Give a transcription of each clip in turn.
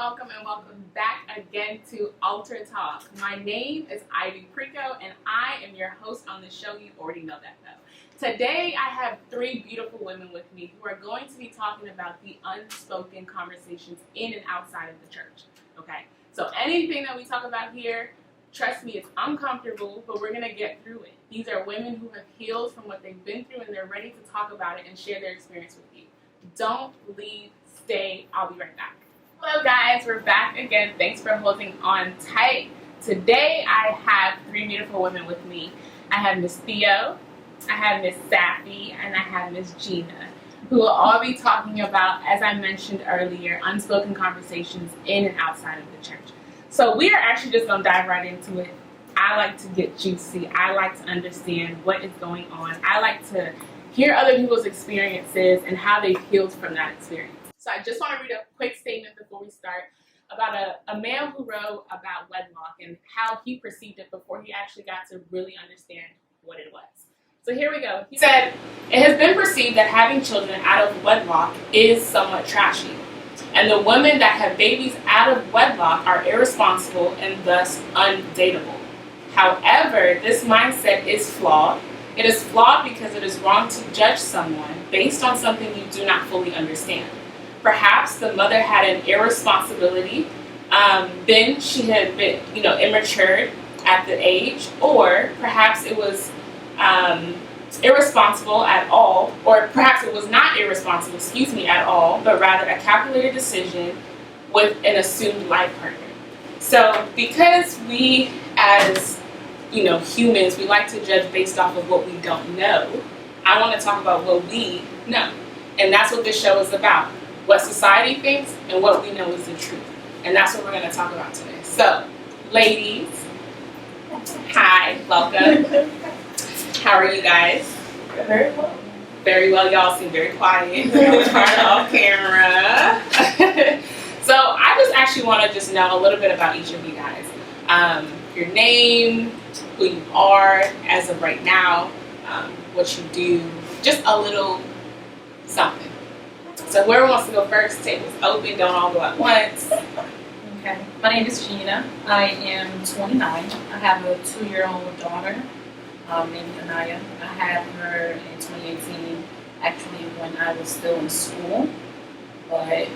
and welcome back again to Altar Talk. My name is Ivy Prico, and I am your host on the show. You already know that, though. Today, I have three beautiful women with me who are going to be talking about the unspoken conversations in and outside of the church. Okay, so anything that we talk about here, trust me, it's uncomfortable, but we're going to get through it. These are women who have healed from what they've been through, and they're ready to talk about it and share their experience with you. Don't leave, stay. I'll be right back. Hello guys, we're back again. Thanks for holding on tight. Today I have three beautiful women with me. I have Miss Theo, I have Miss Safi, and I have Miss Gina, who will all be talking about, as I mentioned earlier, unspoken conversations in and outside of the church. So we are actually just going to dive right into it. I like to get juicy. I like to understand what is going on. I like to hear other people's experiences and how they've healed from that experience. So I just want to read a quick statement before we start about a man who wrote about wedlock and how he perceived it before he actually got to really understand what it was. So here we go. He said, "It has been perceived that having children out of wedlock is somewhat trashy, and the women that have babies out of wedlock are irresponsible and thus undateable. However, this mindset is flawed. It is flawed because it is wrong to judge someone based on something you do not fully understand. Perhaps the mother had an irresponsibility, then she had been, immature at the age, or perhaps it was irresponsible at all, or perhaps it was not irresponsible, at all, but rather a calculated decision with an assumed life partner." So because we as humans, we like to judge based off of what we don't know, I want to talk about what we know. And that's what this show is about. What society thinks and what we know is the truth. And that's what we're going to talk about today. So, ladies, hi, welcome. How are you guys? Very well. Very well. Y'all seem very quiet. Off camera. So, I just actually want to just know a little bit about each of you guys. Your name, who you are as of right now, what you do, just a little something. So whoever wants to go first, tables open, don't all go at once. Okay. My name is Gina. I am 29. I have a 2-year-old daughter named Anaya. I had her in 2018, actually when I was still in school. But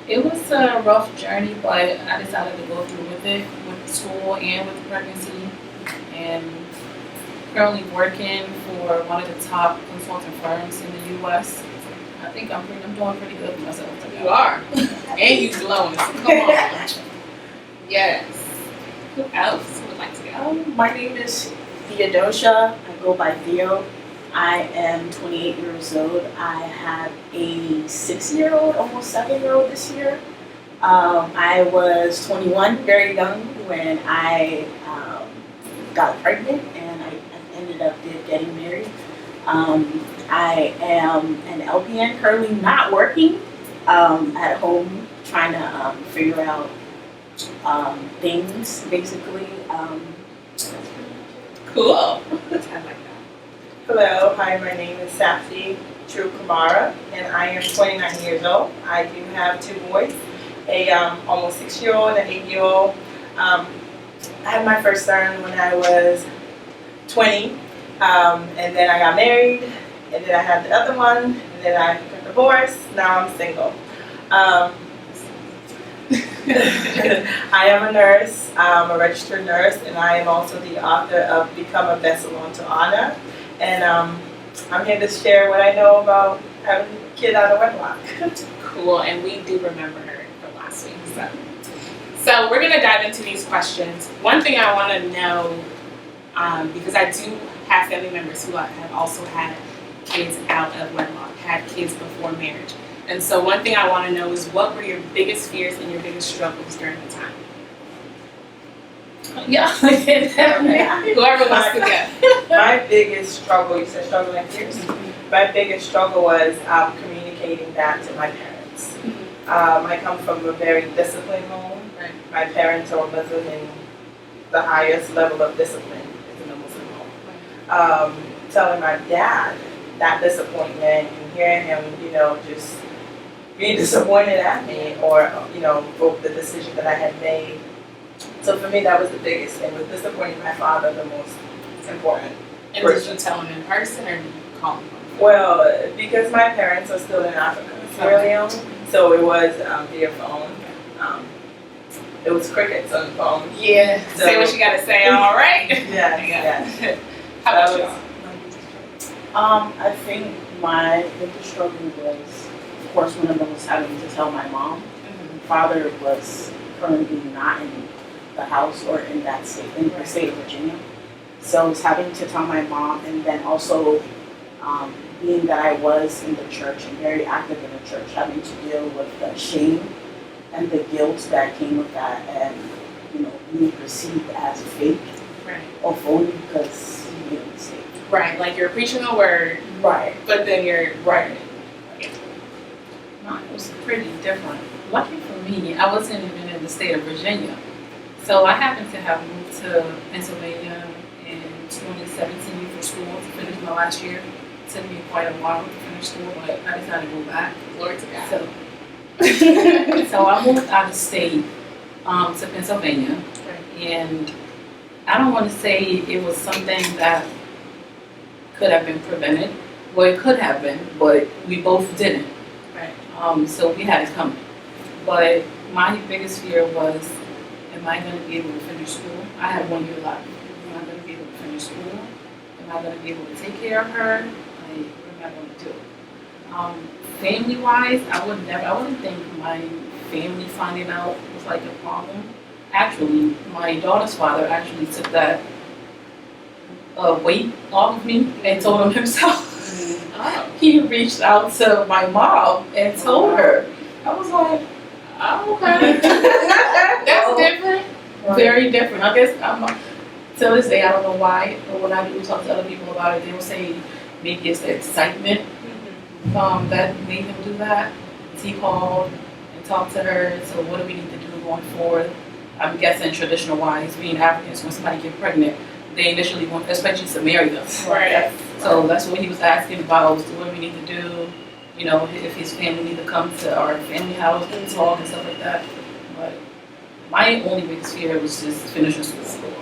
it was a rough journey, but I decided to go through with it, with school and with the pregnancy. And currently working for one of the top consulting firms in the U.S. I think I'm doing pretty good for myself today. You are. And you glowing, so come on. Yes. Who else would like to go? My name is Theodosia. I go by Theo. I am 28 years old. I have a 6-year-old, almost 7-year-old this year. I was 21, very young, when I got pregnant, and I ended up getting married. I am an LPN, currently not working, at home, trying to figure out things, basically. Cool. I like that. Hello, hi, my name is Safi True Kamara, and I am 29 years old. I do have 2 boys, a almost 6-year-old and an 8-year-old. I had my first son when I was 20, and then I got married, and then I had the other one, and then I got divorced. Now I'm single. I am a nurse. I'm a registered nurse, and I am also the author of Become a Vessel unto Honor. And I'm here to share what I know about having a kid out of wedlock. Cool, and we do remember her from last week. So we're going to dive into these questions. One thing I want to know, because I do have family members who have also had kids out of wedlock, had kids before marriage. And so one thing I want to know is, what were your biggest fears and your biggest struggles during the time? Yeah. Whoever wants to go. My biggest struggle, you said struggle and fears? My biggest struggle was communicating that to my parents. I come from a very disciplined home. Right. My parents are Muslim, and the highest level of discipline is in a Muslim home. Telling my dad that disappointment and hearing him, just being disappointed at me or, for the decision that I had made. So for me, that was the biggest thing, was disappointing my father the most important. And did you tell him in person or did you call him? Well, because my parents are still in Africa, Sierra Leone, so it was via phone. It was crickets on the phone. Yeah. So, say what you gotta say, all right? Yeah. How about you? I think my biggest struggle was, of course, one of them was having to tell my mom. My father was currently not in the house or in that state, in the state of Virginia. So I was having to tell my mom, and then also being that I was in the church and very active in the church, having to deal with the shame and the guilt that came with that, and being perceived as fake or phony because you made a mistake. Right, like you're preaching the word, Right. but then you're Right. Mine was pretty different. Lucky for me, I wasn't even in the state of Virginia. So I happened to have moved to Pennsylvania in 2017 for school to finish my last year. It took me quite a while to finish school, but I decided to go back. Glory to God. So I moved out of state to Pennsylvania, and I don't want to say it was something that could have been prevented. Well, it could have been, but we both didn't. Right. So we had it coming. But my biggest fear was, am I going to be able to finish school? I had 1 year left. Am I going to be able to finish school? Am I going to be able to take care of her? Like, what am I going to do? Family-wise, I wouldn't think my family finding out was like a problem. Actually, my daughter's father actually took that weight off of me and told him himself. Oh. He reached out to my mom and told her. I was like, Oh, okay. That's different. very different. I guess till this day, I don't know why, but when I do talk to other people about it, they will say maybe it's the excitement that made him do that. He called and talked to her, so what do we need to do going forward? I'm guessing traditional wise, being Africans, when somebody gets pregnant, they initially want, especially to marry us. Right. So that's what he was asking about, was what we need to do, if his family need to come to our family house and talk and stuff like that. But my only biggest fear was just finishing school.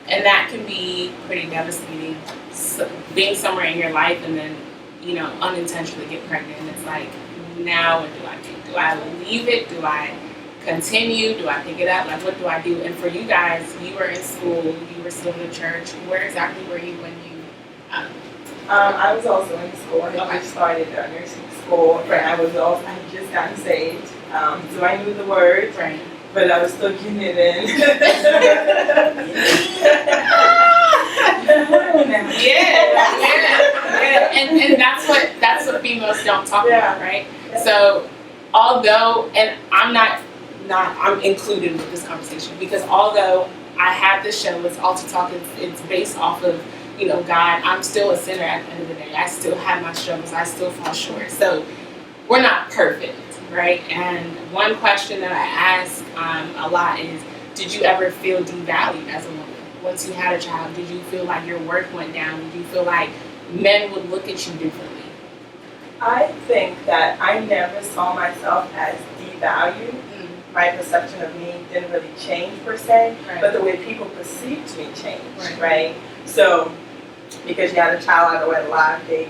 And that can be pretty devastating. So being somewhere in your life and then, unintentionally get pregnant. And it's like, now what do I do? Do I leave it? Do I continue? Do I pick it up? Like, what do I do? And for you guys, you were in school, you were still in the church. Where exactly were you when you? I was also in school. I just started nursing school, and I had just gotten saved. So I knew the words, Right. but I was still getting it in. Yeah. And that's what females don't talk about, right? So although, and I'm included with this conversation because although I have this show, it's Altar Talk, it's based off of, God, I'm still a sinner at the end of the day. I still have my struggles. I still fall short. So we're not perfect, right? And one question that I ask a lot is, did you ever feel devalued as a woman? Once you had a child, did you feel like your worth went down? Did you feel like men would look at you differently? I think that I never saw myself as devalued. My perception of me didn't really change per se, but the way people perceived me changed, right? So, because you had a child out of wedlock, they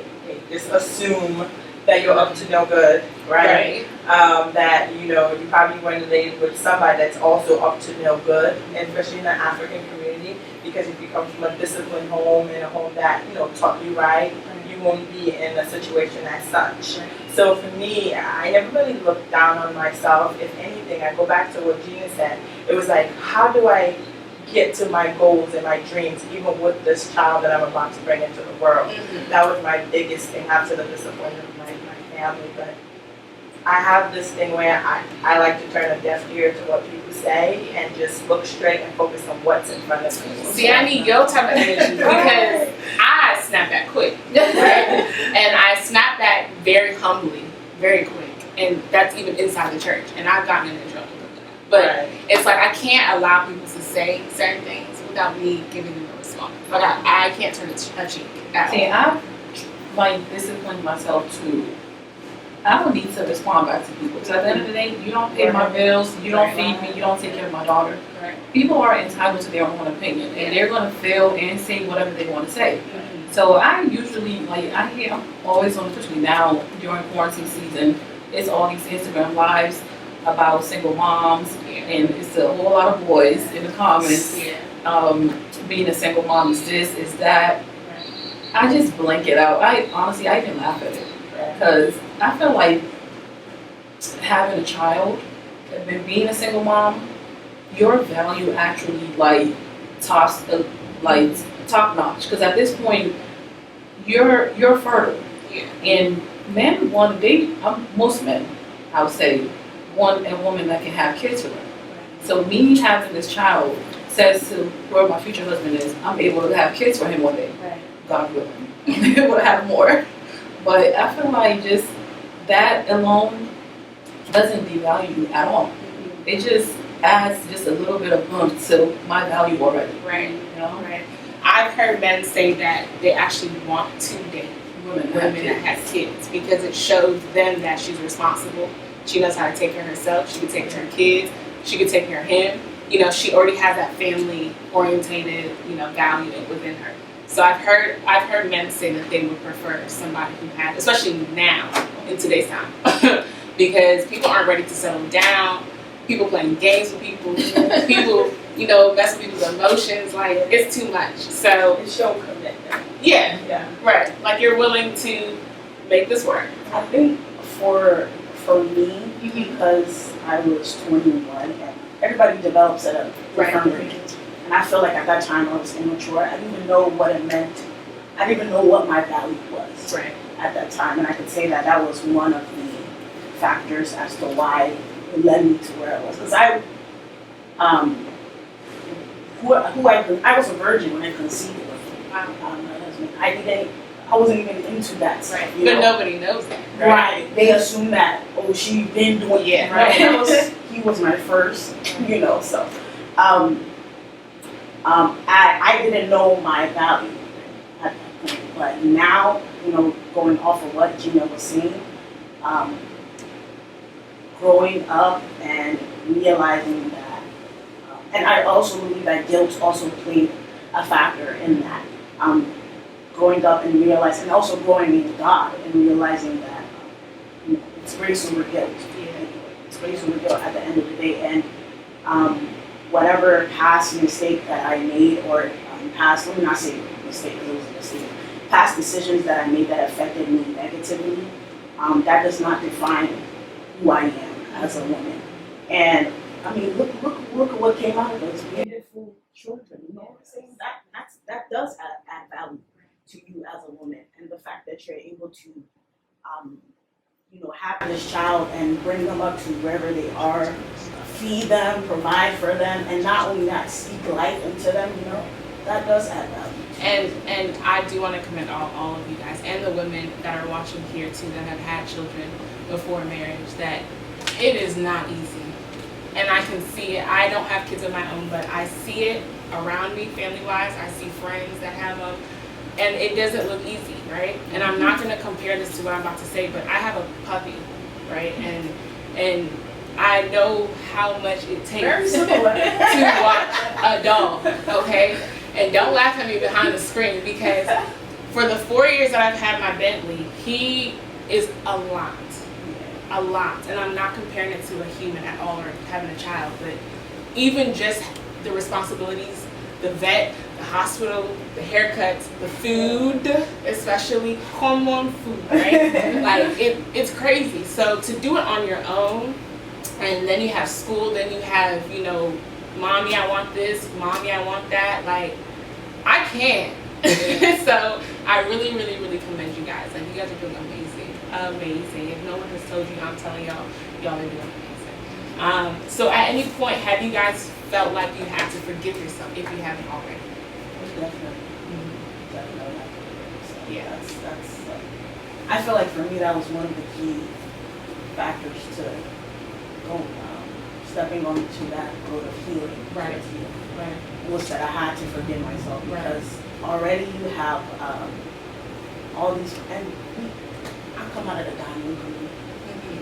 just assume that you're up to no good, right? That, you probably weren't related with somebody that's also up to no good, and especially in the African community, because if you come from a disciplined home and a home that, taught you right, you won't be in a situation as such. So for me, I never really looked down on myself. If anything, I go back to what Gina said. It was like, how do I get to my goals and my dreams, even with this child that I'm about to bring into the world? That was my biggest thing, after the disappointment of my family. But I have this thing where I like to turn a deaf ear to what people say and just look straight and focus on what's in front of me. See, I need your type of energy because I snap back quick, right? And I snap back very humbly, very quick, and that's even inside the church. And I've gotten into trouble with that. But it's like I can't allow people to say certain things without me giving them a response. Like I can't turn a cheek at all. See, I've disciplined myself to I don't need to respond back to people. Because at the end of the day, you don't pay my bills, you don't feed me, you don't take care of my daughter. Right. People are entitled to their own opinion, and they're going to feel and say whatever they want to say. So I usually, I'm always on, especially now during quarantine season, it's all these Instagram lives about single moms, and it's a whole lot of boys in the comments. Being a single mom is this, is that. I just blank it out. I even laugh at it because I feel like having a child and then being a single mom, your value actually top notch. Because at this point, you're fertile, and men want to date. Most men, I would say, want a woman that can have kids with them. So me having this child says to where my future husband is, I'm able to have kids for him one day. God willing, I'm able to have more. But I feel like just that alone doesn't devalue you at all. It just adds just a little bit of bump to my value already. Right. You know? Right. I've heard men say that they actually want to date women that have kids because it shows them that she's responsible. She knows how to take care of herself. She can take care of her kids. She can take care of him. You know, she already has that family orientated, value within her. So I've heard men say that they would prefer somebody who has, especially now in today's time, because people aren't ready to settle down. People playing games with people. People, mess with people's emotions. Like it's too much. So It's show commitment. yeah, right. Like you're willing to make this work. I think for me, because I was 21, and everybody develops at a different rate. And I feel like at that time I was immature. I didn't even know what it meant. I didn't even know what my value was at that time. And I could say that was one of the factors as to why it led me to where I was. Because I was a virgin when I conceived with my husband. I wasn't even into that stuff. Right. But nobody knows that. Right. They assume that, she been doing it. Right. He was my first, so. I didn't know my value at that point, but now, going off of what Gina was saying, growing up and realizing that, and I also believe that guilt also played a factor in that. Growing up and realizing, and also growing in God and realizing that it's grace over guilt. It's grace over guilt at the end of the day, and whatever past mistake that I made, or let me not say mistake because it was a mistake, past decisions that I made that affected me negatively, that does not define who I am as a woman. And I mean, look at what came out of those beautiful children. You know what I'm saying? That does add value to you as a woman, and the fact that you're able to, have this child and bring them up to wherever they are, feed them, provide for them, and not only that, speak life into them. That does add value. And I do want to commend all of you guys and the women that are watching here too that have had children before marriage, that it is not easy. And I can see it. I don't have kids of my own, but I see it around me, family-wise. I see friends that have them, and it doesn't look easy, right? And I'm not going to compare this to what I'm about to say, but I have a puppy, right? And I know how much it takes to watch a dog, okay? And don't laugh at me behind the screen, because for the 4 years that I've had my Bentley, he is a lot. And I'm not comparing it to a human at all, or having a child, but even just the responsibilities, the vet, the hospital, the haircuts, the food, especially hormone food, right? Like it's crazy. So to do it on your own, and then you have school, then you have, mommy, I want this, mommy, I want that. Like, I can't. So I really, really, really commend you guys. Like, you guys are doing amazing. If no one has told you, I'm telling y'all are doing amazing. So at any point, have you guys felt like you had to forgive yourself if you haven't already? Definitely. Yeah. That's I feel like for me that was one of the key factors to stepping onto that road of healing. Right. Was that I had to forgive myself, because already you have all these, and I come out of the diamond community,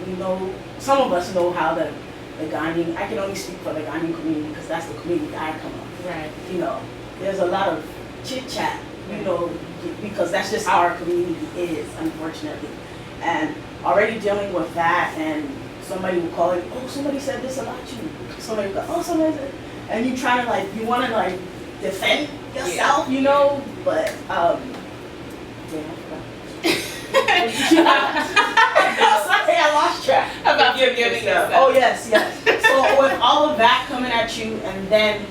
we know, some of us know how the Ghanaian, I can only speak for the Ghanaian community because that's the community I come from. Right. You know, there's a lot of chit chat, you know, because that's just how our community is, unfortunately. And already dealing with that, and somebody will call it, oh, somebody said this about you. Somebody will go, oh, somebody said, and you try to like, you want to like defend yourself, you know, but sorry, I lost track. About forgiving yourself. Oh yes, yes. So with all of that coming at you, and then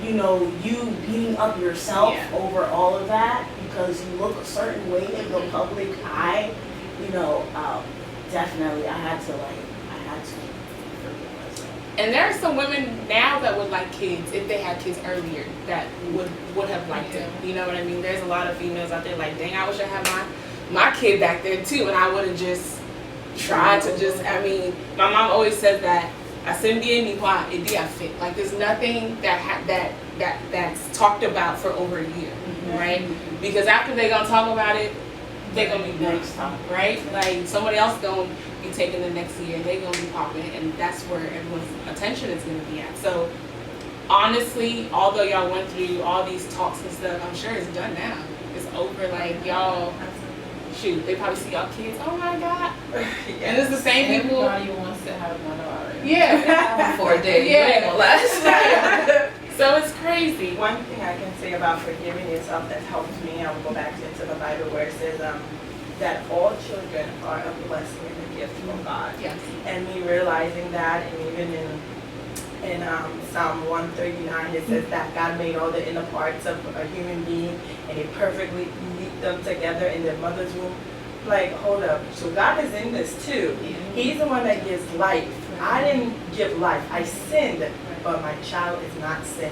you know you beating up yourself over all of that because you look a certain way in the public eye, you know, definitely I had to forgive myself. And there are some women now that would like kids if they had kids earlier that would have liked it. You know what I mean? There's a lot of females out there like, dang, I wish I had my kid back there too, and I would have just tried to just. I mean, my mom always said that fit. Like there's nothing that's talked about for over a year, right? Because after they gonna talk about it, they're gonna be next time, right? Like somebody else gonna be taking the next year, they gonna be popping, and that's where everyone's attention is gonna be at. So honestly, although y'all went through all these talks and stuff, I'm sure it's done now. It's over. Like y'all, shoot, they probably see y'all kids. Oh my God! And it's the same people. Everybody wants to have one already. Yeah. For a day. Yeah. It ain't gonna last. So it's crazy. One thing I can say about forgiving yourself that helps me, I will go back into the Bible where it says that all children are a blessing and a gift from God. Yes. And me realizing that, and even in Psalm 139, it says that God made all the inner parts of a human being and He perfectly knit them together in their mother's womb. Like, hold up. So God is in this too. He's the one that gives life. I didn't give life. I sinned, but my child is not sin.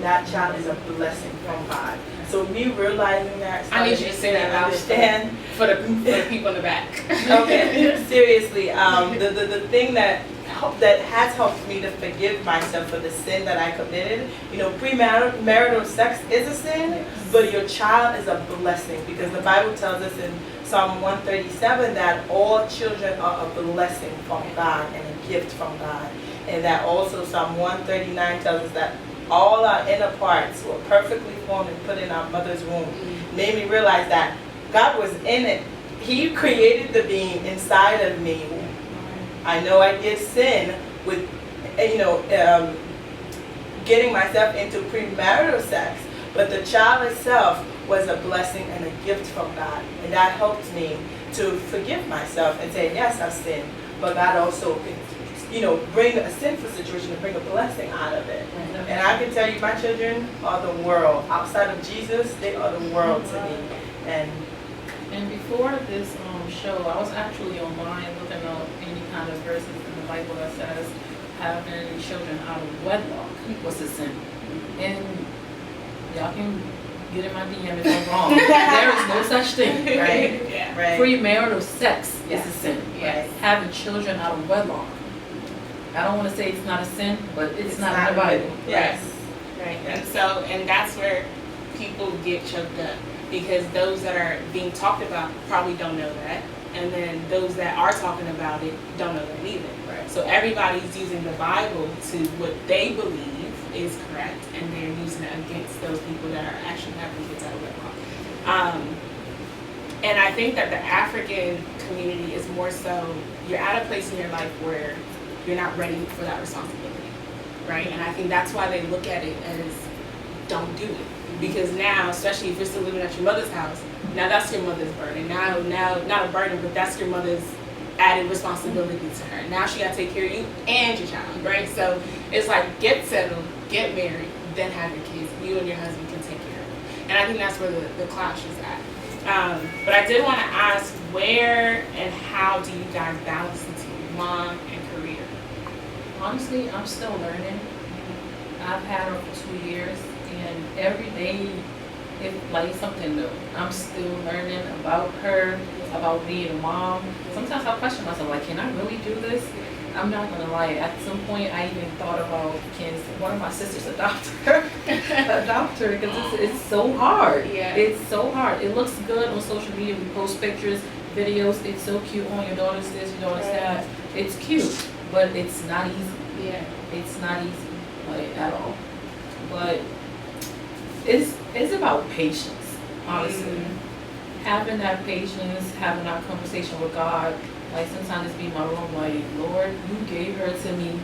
That child is a blessing from God. So me realizing that, I need you to say that loud understand for the people in the back. Okay, seriously, the thing that has helped me to forgive myself for the sin that I committed. You know, premarital sex is a sin, but your child is a blessing because the Bible tells us in Psalm 137 that all children are a blessing from God and a gift from God. And that also Psalm 139 tells us that all our inner parts were perfectly formed and put in our mother's womb. Made me realize that God was in it. He created the being inside of me. I know I did sin with, getting myself into premarital sex, but the child itself was a blessing and a gift from God. And that helped me to forgive myself and say, yes, I've sinned, but God also can, bring a sinful situation and bring a blessing out of it. And I can tell you, my children are the world. Outside of Jesus, they are the world to me. And before this show, I was actually online looking up any kind of verses in the Bible that says having children out of wedlock was a sin. And y'all can get in my DM if I'm wrong. There is no such thing, right? Yeah. Right. Premarital sex is a sin. Yes. Right? Having children out of wedlock. I don't want to say it's not a sin, but it's not in the Bible. Yes. Right. And that's where people get choked up because those that are being talked about probably don't know that. And then those that are talking about it don't know that either. Right. So everybody's using the Bible to what they believe is correct, and they're using it against those people that are actually having kids out of wedlock. And I think that the African community is more so, you're at a place in your life where you're not ready for that responsibility, right? And I think that's why they look at it as don't do it. Because now, especially if you're still living at your mother's house, now that's your mother's burden. Now not a burden, but that's your mother's added responsibility to her. Now she got to take care of you and your child, right? So it's like get settled, get married, then have your kids. You and your husband can take care of them. And I think that's where the clash is at. But I did want to ask, where and how do you guys balance the two, mom and career? Honestly, I'm still learning. I've had her for 2 years, and every day it's like something new. I'm still learning about her, about being a mom. Sometimes I question myself, like, can I really do this? I'm not gonna lie. At some point, I even thought about, can one of my sisters adopt her? Adopt her, because it's so hard. Yeah. It's so hard. It looks good on social media. We post pictures, videos. It's so cute. Oh, your daughter's this, your daughter's that. It's cute, but it's not easy. Yeah. It's not easy, like, at all. But it's about patience, honestly. Having that patience, having that conversation with God. Like, sometimes it's be in my room, like, Lord, you gave her to me.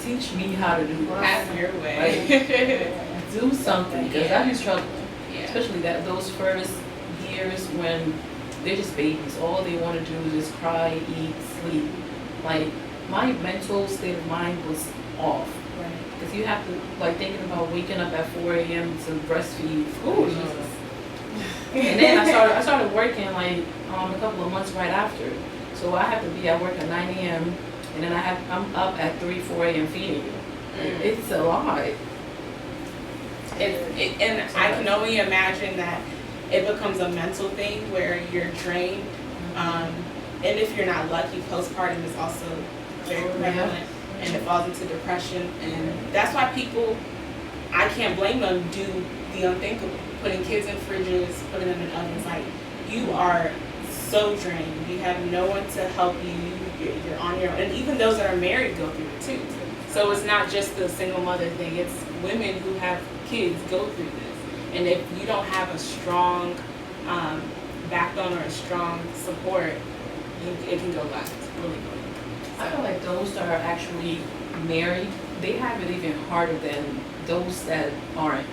Teach me how to do this. Have your way. Like, do something, because I be struggling. Yeah. Especially those first years when they're just babies. All they want to do is just cry, eat, sleep. Like, my mental state of mind was off. Right. Because you have to, like, thinking about waking up at 4 a.m. to breastfeed. Ooh, Jesus. And then I started working, like, a couple of months right after. So I have to be at work at 9 a.m. and then I'm up at 3, 4 a.m. feeding you. It's a lot. And I can only imagine that it becomes a mental thing where you're drained. And if you're not lucky, postpartum is also very prevalent, and it falls into depression. And that's why people, I can't blame them, do the unthinkable. Putting kids in fridges, putting them in ovens. Like, you are so drained. You have no one to help you. You're on your own. And even those that are married go through it too. So it's not just the single mother thing. It's women who have kids go through this. And if you don't have a strong backbone or a strong support, it can go left really quick. I feel like those that are actually married, they have it even harder than those that aren't.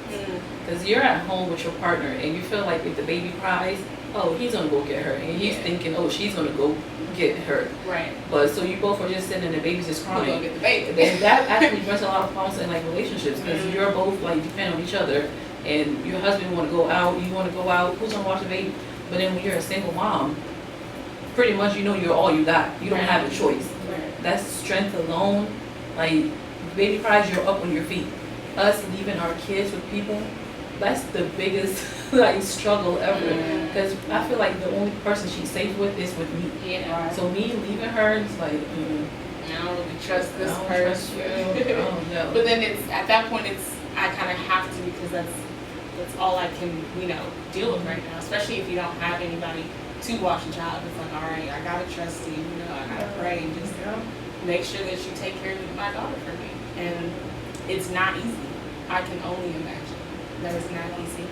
Because you're at home with your partner and you feel like if the baby cries, oh, he's gonna go get her, and he's thinking, oh, she's gonna go get her. Right. But so you both are just sitting and the baby's just crying. Go get the baby. And that actually brings a lot of problems in, like, relationships, because you're both, like, depend on each other, and your husband want to go out, you want to go out, who's gonna watch the baby? But then when you're a single mom, pretty much you're all you got. You don't have a choice. Right. That's strength alone. Like, baby cries, you're up on your feet. Us leaving our kids with people, that's the biggest like struggle ever. Because I feel like the only person she's safe with is with me. Yeah. So me leaving her, it's like, I don't really trust this person. Oh, no. But then it's at that point, I kind of have to, because that's all I can deal with right now. Especially if you don't have anybody to watch a child. It's like, all right, I gotta trust you. I gotta pray and just make sure that you take care of my daughter for me. And it's not easy. I can only imagine that it's not easy.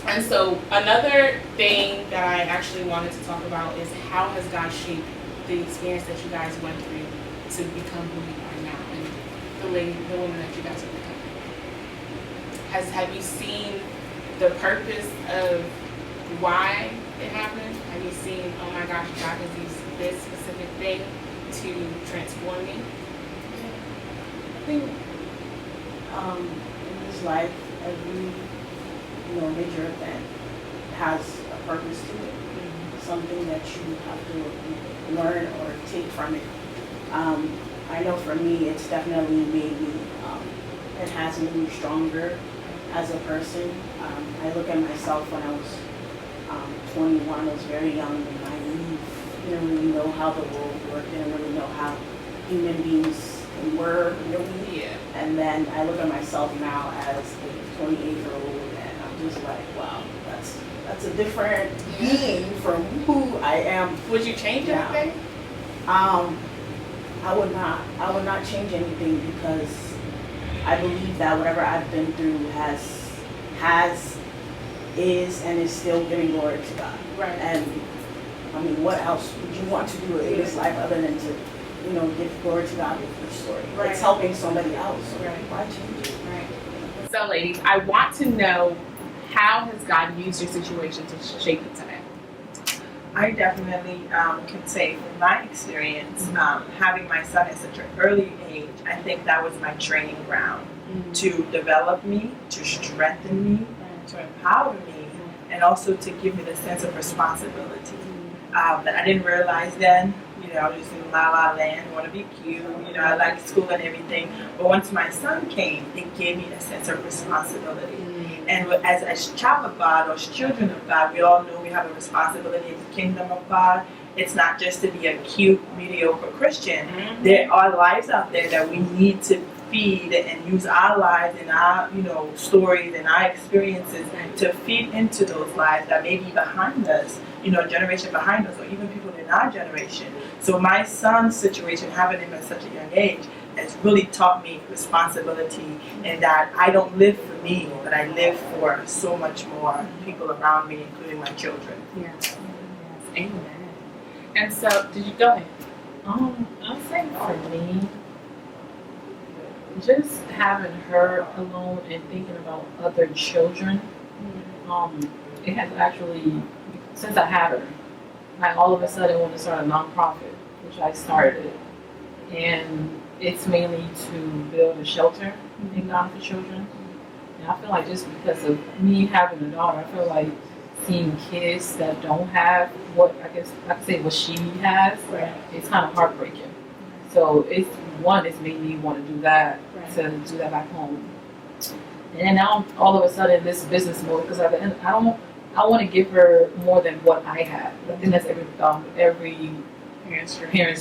And so another thing that I actually wanted to talk about is, how has God shaped the experience that you guys went through to become who you are now, and the woman that you guys are becoming? Have you seen the purpose of why it happened? Have you seen, oh my gosh, God has used this specific thing to transform me? I think in this life, every major event has a purpose to it. Something that you have to learn or take from it. I know for me, it's definitely made me, it has made me stronger as a person. I look at myself when I was 21, I was very young and naive. Didn't really know how the world worked, didn't really know how human beings were really. And then I look at myself now as a 28-year-old, and I'm just like, wow, that's a different being from who I am. Would you change anything? I would not change anything, because I believe that whatever I've been through is and is still giving glory to God. Right. And I mean, what else would you want to do in this life other than to give glory to God with your story? Right. It's helping somebody else. So Right. Why change it? Right. So, ladies, I want to know, how has God used your situation to shape you today? I definitely can say from my experience, having my son at such an early age, I think that was my training ground to develop me, to strengthen me, to empower me, and also to give me the sense of responsibility that I didn't realize then. I was just in la la land, I want to be cute, I like school and everything. But once my son came, it gave me a sense of responsibility. And as child of God, or as children of God, we all know we have a responsibility in the kingdom of God. It's not just to be a cute, mediocre Christian. There are lives out there that we need to feed and use our lives and our, stories and our experiences to feed into those lives that may be behind us, a generation behind us, or even people in our generation. So my son's situation, having him at such a young age, has really taught me responsibility, and that I don't live for me, but I live for so much more people around me, including my children. Yes. Amen. And so, did you go ahead? I'll say for me, just having her alone and thinking about other children, it has actually, since I had her, I all of a sudden want to start a nonprofit, which I started, and it's mainly to build a shelter in Ghana for children. And I feel like just because of me having a daughter, I feel like seeing kids that don't have what I guess I could say what she has, it's kind of heartbreaking. So it's made me want to do that, to do that back home. And now all of a sudden this business mode, because I want to give her more than what I had. I think that's every parent's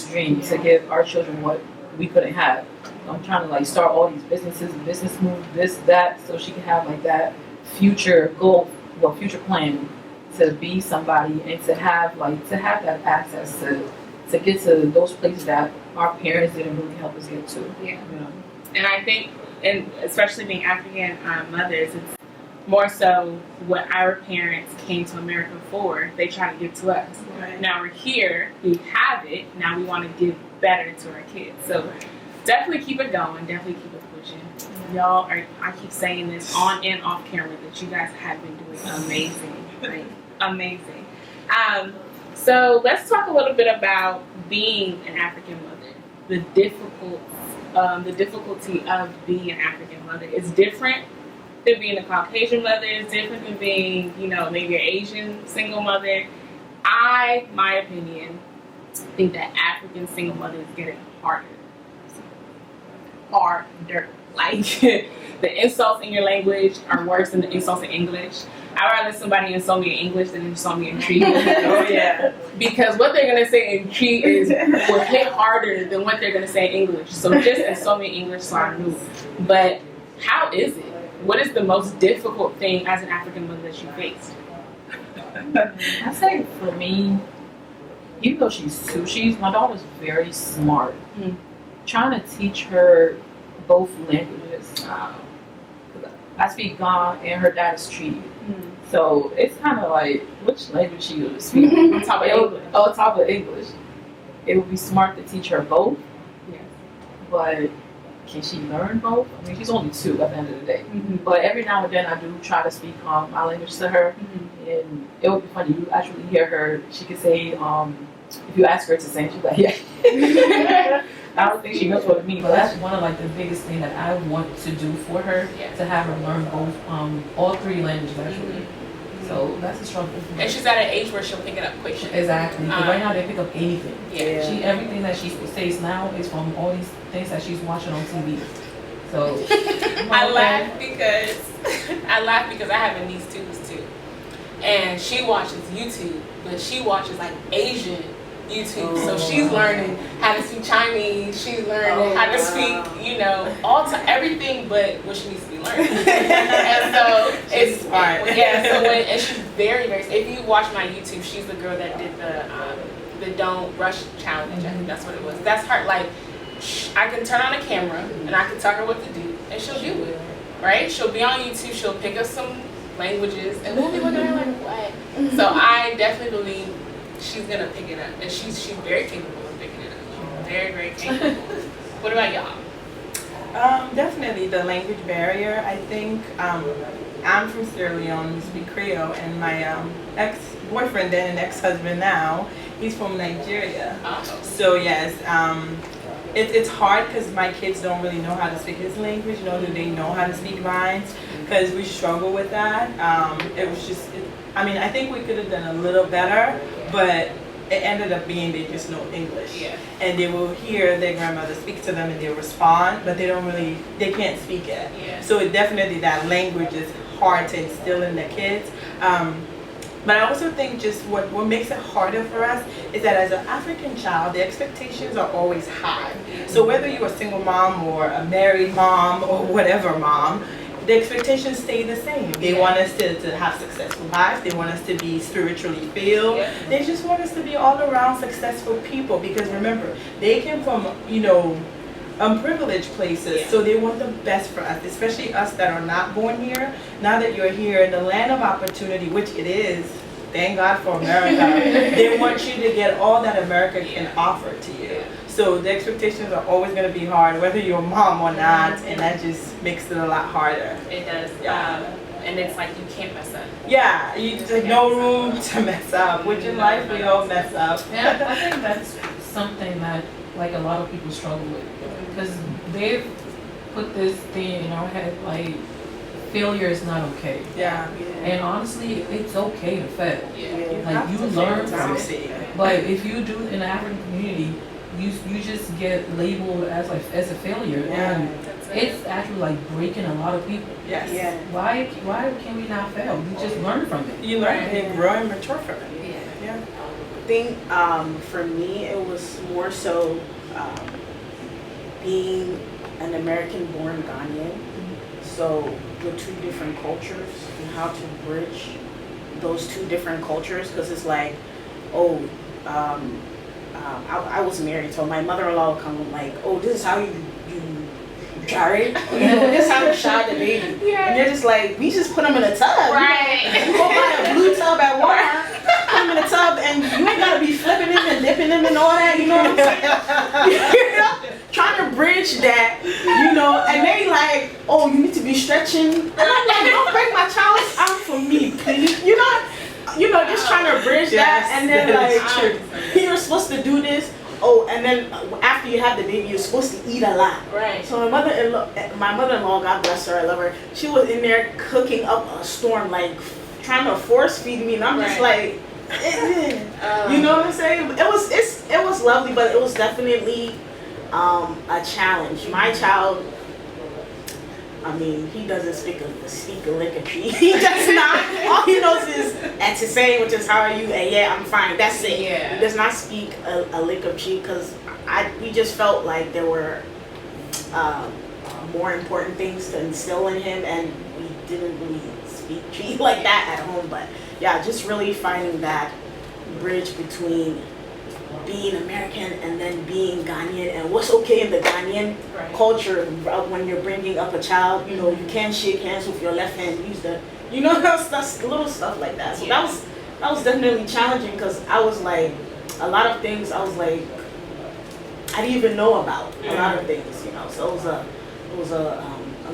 dream, to give our children what we couldn't have. I'm trying to start all these businesses, business move, this, that, so she can have that future goal, future plan to be somebody, and to have that access to get to those places that our parents didn't really help us get to. Yeah. And I think, and especially being African mothers, it's more so what our parents came to America for. They try to give to us. Right. Now we're here, we have it. Now we want to give better to our kids. So definitely keep it going. Definitely keep it pushing. Y'all are, I keep saying this on and off camera, that you guys have been doing amazing. Amazing. So let's talk a little bit about being an African mother. The difficulty of being an African mother is different than being a Caucasian mother. It's different than being, maybe an Asian single mother. My opinion, think that African single mothers get it harder. Like, the insults in your language are worse than the insults in English. I'd rather somebody insult me in English than insult me in Tree. Yeah. Because what they're going to say in Tree will hit harder than what they're going to say in English. So just insult me in English so I knew. But how is it? What is the most difficult thing as an African mother that you faced? I say for me, even though my daughter's very smart. Trying to teach her both languages. I speak Ghana and her dad is Tree. So it's kind of like, which language she would speak? On top of English. It would be smart to teach her both. Yes. But can she learn both? I mean, she's only 2 at the end of the day. But every now and then I do try to speak my language to her. And it would be funny, you actually hear her, she could say, if you ask her to sing, she's like, yeah. I don't think she knows what it means, but that's one of the biggest things that I want to do for her, to have her learn both, all 3 languages actually. So that's a struggle. And she's at an age where she'll pick it up quick. Exactly. Right now they pick up anything. Yeah. Everything that she says now is from all these things that she's watching on TV. So I laugh because I have a niece too, and she watches YouTube, but she watches Asian YouTube. So she's learning how to speak Chinese. She's learning how to speak, everything but what she needs to be learning. And so it's smart. And she's very, very. If you watch my YouTube, she's the girl that did the Don't Rush challenge. I think that's what it was. That's her. I can turn on a camera and I can tell her what to do, and she'll do it. Right? She'll be on YouTube. She'll pick up some languages, and we'll be looking at her like, what? So I definitely believe she's gonna pick it up, and she's very capable of picking it up. Very, very capable. What about y'all? Definitely the language barrier. I think I'm from Sierra Leone, we speak Creole, and my ex-boyfriend then and ex-husband now, he's from Nigeria. So yes, it's hard because my kids don't really know how to speak his language, nor do they know how to speak mine, because we struggle with that. It was just, I think we could have done a little better, but it ended up being they just know English. Yeah. And they will hear their grandmother speak to them and they respond, but they can't speak it. Yeah. So it definitely, that language is hard to instill in the kids. But I also think just what makes it harder for us is that as an African child, the expectations are always high. So whether you're a single mom or a married mom or whatever mom, the expectations stay the same. They want us to have successful lives. They want us to be spiritually filled. Yeah. They just want us to be all around successful people, because remember, they came from, privileged places, so they want the best for us, especially us that are not born here. Now that you're here in the land of opportunity, which it is, thank God for America, they want you to get all that America can offer to you. So the expectations are always going to be hard, whether you're a mom or not, and that just makes it a lot harder. It does. Yeah. And it's like you can't mess up. Yeah, you just like no room to mess up, which in life we all mess up. Yeah, I think that's something that like a lot of people struggle with, because they've put this thing in our head like failure is not okay. Yeah. And honestly, it's okay to fail. Yeah. Like you learn from it. succeed. But if you do it in the African community, you just get labeled as a failure, and it's actually like breaking a lot of people. Yes. Yeah. Why can we not fail? We just learn from it. You learn and grow and mature from it. Yeah. Yeah. I think for me it was more so being an American-born Ghanaian, so the two different cultures and how to bridge those two different cultures, because it's like, I was married, so my mother-in-law would come like, oh, this is how you carry, this is how you shower the baby, and they're just like, we just put them in a tub. Right. You go buy a blue tub at Walmart, put them in a tub, and you ain't gotta be flipping them and dipping them and all that, you know what I'm saying? Trying to bridge that, and they like, oh, you need to be stretching, and I'm like, don't break my child's arm for me, please, just trying to bridge that, and then like, you're supposed to do this. Oh, and then after you have the baby, you're supposed to eat a lot. Right. So my mother-in-law, God bless her, I love her. She was in there cooking up a storm, like trying to force feed me, and I'm just like, you know what I'm saying? It was lovely, but it was definitely a challenge. My child, I mean, he doesn't speak a lick of tree. He does not. All he knows is to say, which is how are you? And yeah, I'm fine. That's it. Yeah. He does not speak a lick of tree, because we just felt like there were more important things to instill in him, and we didn't really speak tree like that at home. But yeah, just really finding that bridge between being American and then being Ghanaian, and what's okay in the Ghanaian culture when you're bringing up a child. You can't shake hands with your left hand. Use the, that's little stuff like that. So that was definitely challenging, because I was like, a lot of things I was like, I didn't even know about a lot of things. So it was a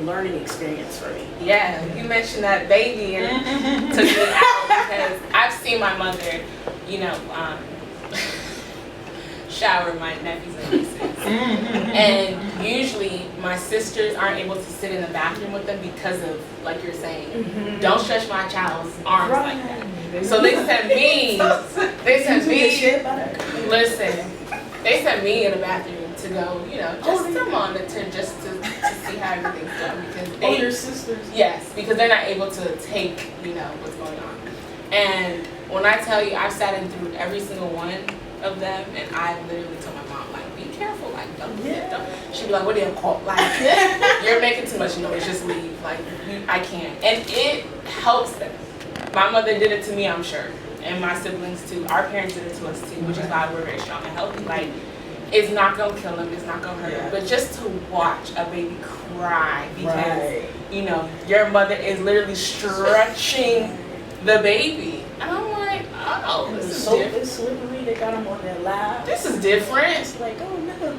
learning experience for me. Yeah, you mentioned that baby and took me out, because I've seen my mother, shower my nephews and nieces. And usually my sisters aren't able to sit in the bathroom with them because of, like you're saying, don't stretch my child's arms like that. So they sent me, listen, they sent me in the bathroom to go, just to monitor, just to see how everything's going. Because your sisters? Yes, because they're not able to take, what's going on. And when I tell you, I've sat in through every single one of them, and I literally told my mom, like, be careful, like, don't. She'd be like, what do you call, like, you're making too much noise, just leave, like, I can't. And it helps them. My mother did it to me, I'm sure, and my siblings too. Our parents did it to us too, which is why we're very strong and healthy. Like, it's not gonna kill them, it's not gonna hurt them, but just to watch a baby cry because your mother is literally stretching the baby, and I'm like, oh, this is different. It's slippery. They got them on their lap. This is different. It's like, oh no.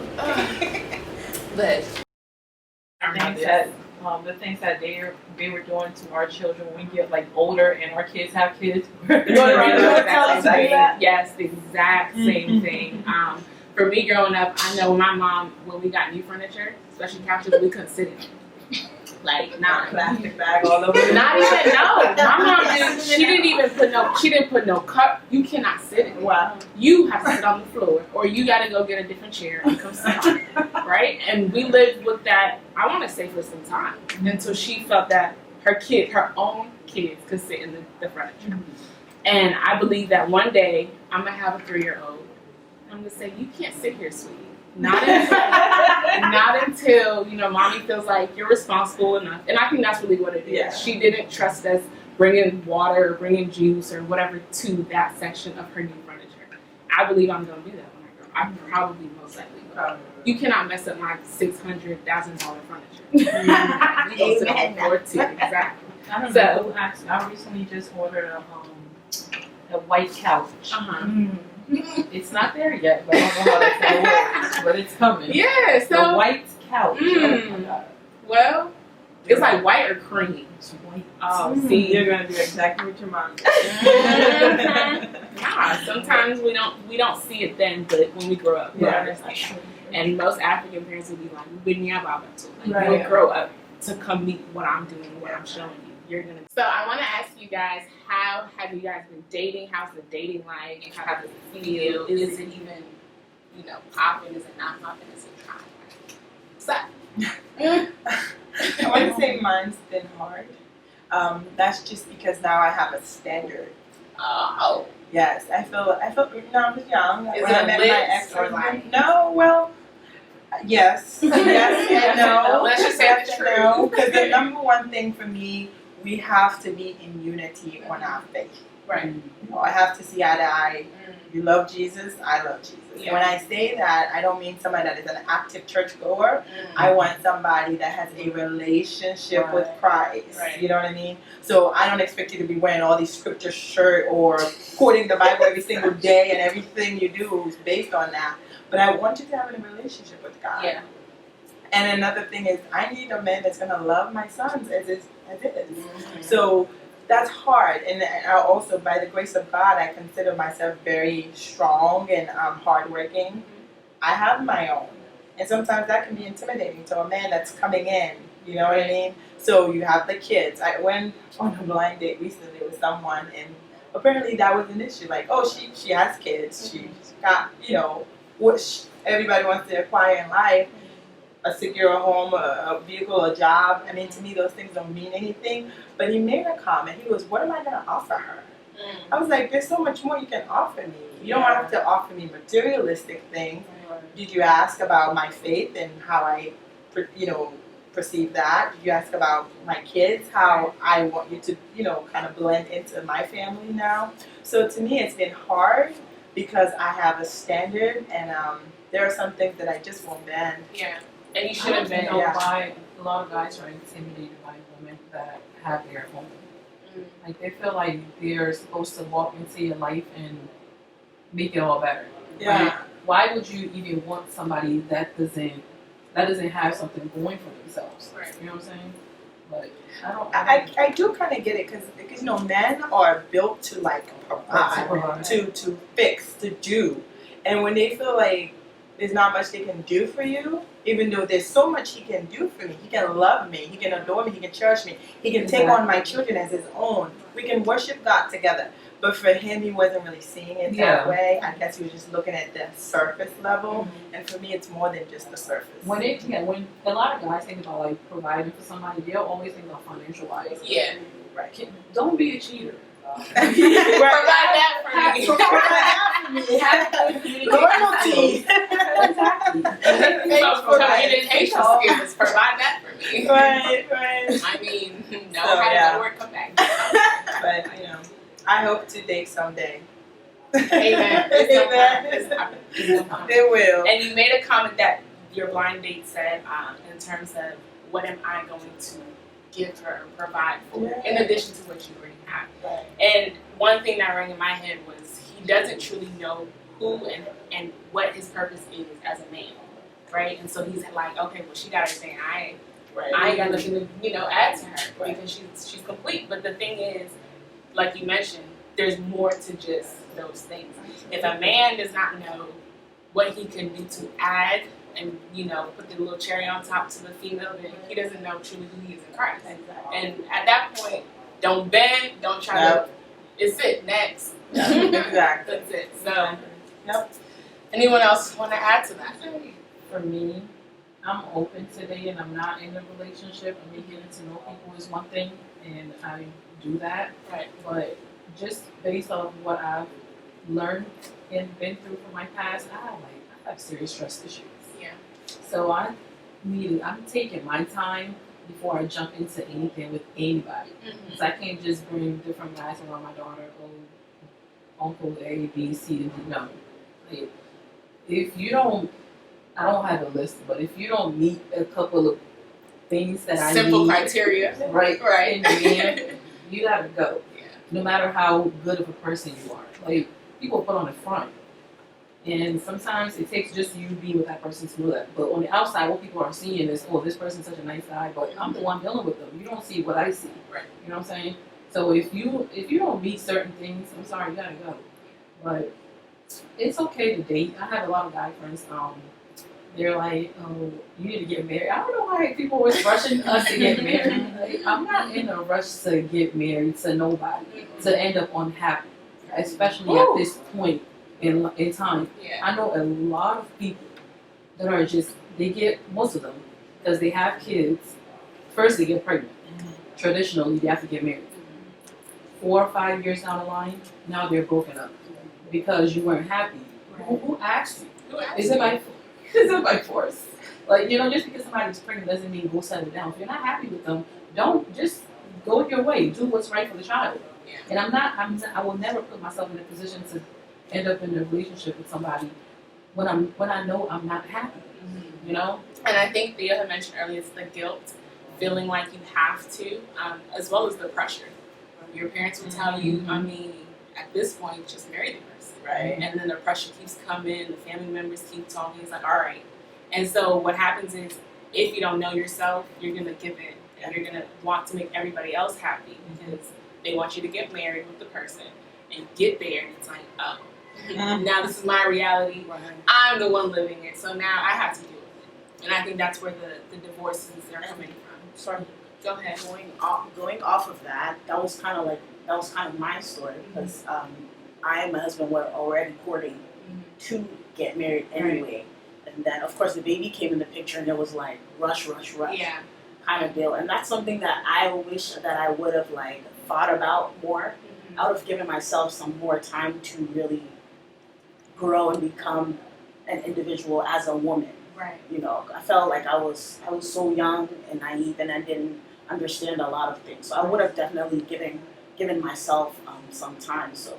But the things that they were doing to our children when we get like older and our kids have kids. Yes, the exact same thing. For me growing up, I know my mom, when we got new furniture, especially couches, we couldn't sit in it. Like, not Plastic bag all over. Not even, no. My mom didn't, she didn't put no cup. You cannot sit in it. Wow. You have to sit on the floor, or you gotta go get a different chair and come sit on it, right? And we lived with that, I wanna say, for some time, until she felt that her own kids could sit in the furniture. And I believe that one day I'm gonna have a 3-year-old. I'm gonna say, you can't sit here, sweetie. Not until mommy feels like you're responsible enough. And I think that's really what it is. Yeah. She didn't trust us bringing water or bringing juice or whatever to that section of her new furniture. I believe I'm gonna do that when I grow up. I probably most likely will. You cannot mess up my $600,000 furniture. We go sit on the floor too. Exactly. I don't So- know who asked. I recently just ordered a white couch. It's not there yet, but I don't know how that's gonna work. But it's coming. Yeah. The So white couch. Oh my God. well, it's like white or cream. It's white. Oh, see. You're gonna do exactly what your mom did. Nah, sometimes we don't see it then, but when we grow up, we understand. And most African parents will be like, Right. you'll grow up to come meet what I'm doing, what I'm showing you. You're gonna. So I want to ask you guys, how have you guys been dating? How's the dating like? How does it feel? Is it even, popping? Is it not popping? Is it trying? So. I want to say mine's been hard. That's just because now I have a standard. Oh. Yes, I feel I was young. Is when it I a met list my or ex-husband. like- No, well, yes, yes and no. Let's just say Yes the and no, truth. because the number one thing for me, we have to be in unity on our faith. Right. I have to see eye to eye. You love Jesus, I love Jesus. Yeah. When I say that, I don't mean somebody that is an active church goer. I want somebody that has a relationship with Christ. Right. You know what I mean? So I don't expect you to be wearing all these scripture shirt or quoting the Bible every single day, and everything you do is based on that. But I want you to have a relationship with God. Yeah. And another thing is, I need a man that's gonna love my sons as is. So that's hard, and I also, by the grace of God, I consider myself very strong and hardworking. I have my own, and sometimes that can be intimidating to a man that's coming in. You know what I mean? So you have the kids. I went on a blind date recently with someone, and apparently that was an issue. Like, oh, she has kids. She's got what everybody wants to acquire in life. A secure home, a vehicle, a job. I mean, to me, those things don't mean anything. But he made a comment. He goes, what am I going to offer her? I was like, there's so much more you can offer me. You don't have to offer me materialistic things. Did you ask about my faith and how I, perceive that? Did you ask about my kids, how I want you to, kind of blend into my family now? So to me, it's been hard because I have a standard, and there are some things that I just won't bend. Yeah. And you should have been. Why a lot of guys are intimidated by women that have their home. Like they feel like they're supposed to walk into your life and make it all better. Yeah. Like, why would you even want somebody that doesn't have something going for themselves? Right. You know what I'm saying? But I do kind of get it because men are built to provide, to fix, to do, and when they feel like there's not much they can do for you, even though there's so much he can do for me. He can love me, he can adore me, he can cherish me, he can take on my children as his own. We can worship God together. But for him, he wasn't really seeing it that way. I guess he was just looking at the surface level. And for me, it's more than just the surface. when a lot of guys think about providing for somebody, they'll always think about financial wise. Yeah. Right. Don't be a cheater. Provide that for me. Loyalty. Exactly. So communication skills, provide that for me. Right. I mean, know So, how to yeah. go to work, come back. But, I hope to date someday. Amen. It's gonna happen. They will. And you made a comment that your blind date said, in terms of what am I going to give her or provide for, in addition to what you already have. Right. And one thing that rang in my head was he doesn't truly know who and what his purpose is as a man, right? And so he's like, okay, well, she got everything. I ain't got nothing to add to her because she's complete. But the thing is, like you mentioned, there's more to just those things. If a man does not know what he can do to add and put the little cherry on top to the female, then he doesn't know truly who he is in Christ. And at that point, don't bend, don't try to. It's it next. Exactly. That's it. So, anyone else want to add to that? For me, I'm open today and I'm not in a relationship. I mean, getting to know people is one thing, and I do that. Right. But just based off what I've learned and been through from my past, I have serious trust issues. Yeah. So I'm taking my time before I jump into anything with anybody. Because I can't just bring different guys around my daughter. Oh, Uncle A, B, C, and D. No. Like, if you don't, I don't have a list, but if you don't meet a couple of things that I need, simple criteria, right, right, in the end, you gotta go. Yeah. No matter how good of a person you are. Like, people put on the front. And sometimes it takes just you being with that person to know that. But on the outside, what people are seeing is, oh, this person's such a nice guy, but I'm the one dealing with them. You don't see what I see. Right. You know what I'm saying? So if you don't meet certain things, I'm sorry, you gotta go. But it's okay to date. I have a lot of guy friends. They're like, oh, you need to get married. I don't know why people always rushing us to get married. Like, I'm not in a rush to get married to nobody, to end up unhappy, especially at this point in time. Yeah. I know a lot of people that are just, most of them, because they have kids, first they get pregnant. Traditionally, they have to get married. 4 or 5 years down the line, now they're broken up because you weren't happy. Who asked you? Is it by force? Like, just because somebody's pregnant doesn't mean go settle down. If you're not happy with them, don't just go your way. Do what's right for the child. Yeah. And I will never put myself in a position to end up in a relationship with somebody when I know I'm not happy. And I think Thea had mentioned earlier, it's the guilt, feeling like you have to, as well as the pressure. Your parents will tell you, I mean, at this point, just marry the person, right? And then the pressure keeps coming, the family members keep talking, it's like, all right. And so what happens is, if you don't know yourself, you're going to give in, and you're going to want to make everybody else happy, because they want you to get married with the person, and get there, and it's like, oh, now this is my reality, I'm the one living it, so now I have to deal with it. And I think that's where the divorces are coming from. So Go ahead. going off of that, that was kind of my story, because I and my husband were already courting to get married anyway. And then of course the baby came in the picture, and it was like rush Yeah. kind of deal. And that's something that I wish that I would have thought about more. I would have given myself some more time to really grow and become an individual as a woman. Right. I felt like I was so young and naive, and I didn't understand a lot of things. So I would have definitely given myself some time. So,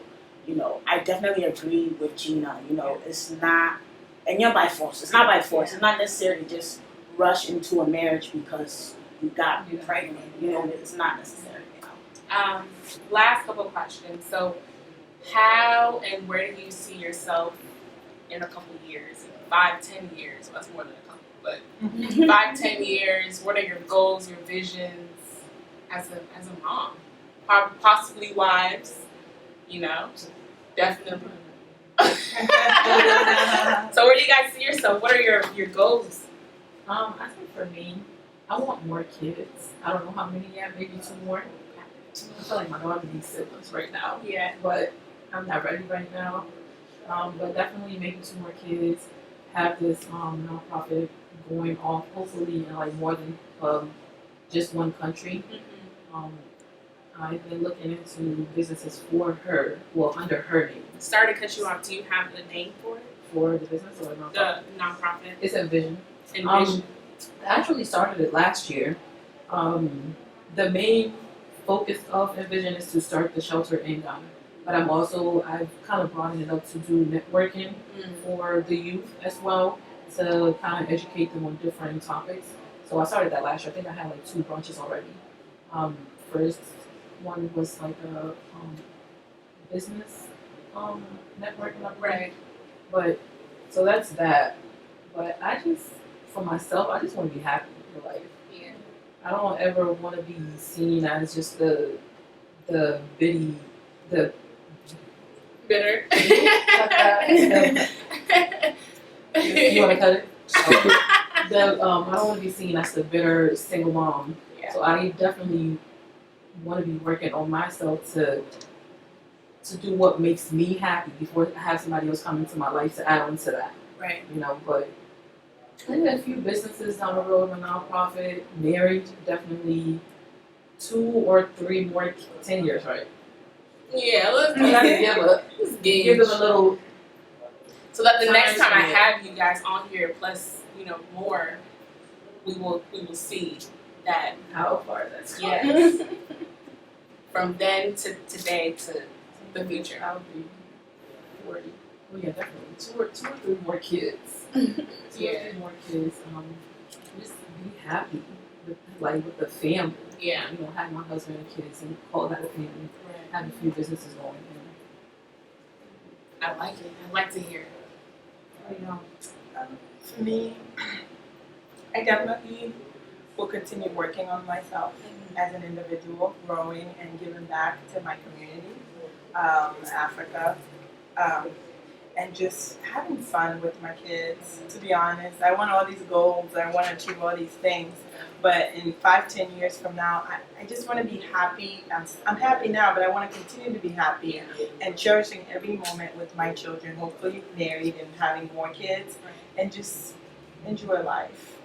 I definitely agree with Gina. It's not, and you're by force. It's not by force. It's not necessarily just rush into a marriage because you got pregnant. It's not necessary. Last couple of questions. So, how and where do you see yourself in a couple of years? 5, 10 years? Well, that's more than a couple, but 5, 10 years. What are your goals, your visions as a mom? Possibly wives. Definitely. So, where do you guys see yourself? What are your goals? I think for me, I want more kids. I don't know how many yet, maybe 2 more. I feel like my daughter needs siblings right now. Yeah. But I'm not ready right now. But definitely maybe 2 more kids. Have this nonprofit going off, hopefully in more than just one country. I've been looking into businesses for her, under her name. Sorry to cut you off. Do you have the name for it? For the business or nonprofit? The nonprofit. It's Envision. Envision. I actually started it last year. The main focus of Envision is to start the shelter in Ghana. But I've kind of brought it up to do networking for the youth as well, to kind of educate them on different topics. So I started that last year. I think I had 2 brunches already. First one was a business networking. Right. But so that's that. But for myself, I just want to be happy in life. Yeah. I don't ever want to be seen as just the bitter. You want to cut it? Okay. I don't want to be seen as the bitter single mom. Yeah. So I definitely want to be working on myself to do what makes me happy before I have somebody else come into my life to add on to that. Right. But I think a few businesses down the road, a nonprofit, married, definitely 2 or 3 more, 10 years, right? Yeah, let's Give them a little. so that the next time I Time have you guys on here, plus more, we will see that How far that's gone. yes, from then to today to the future. I'll be 40. Well, yeah, definitely. Two or three more kids. Two or Yeah. three more kids. Just be happy with the family. Yeah. Have my husband and kids and call that a family. Have a few businesses going. I like it. I'd like to hear it. For me, I definitely will continue working on myself as an individual, growing and giving back to my community, Africa, and just having fun with my kids. To be honest, I want all these goals, I want to achieve all these things, but in 5-10 years from now, I just want to be happy. I'm happy now, but I want to continue to be happy and cherishing every moment with my children, hopefully married and having more kids, and just enjoy life.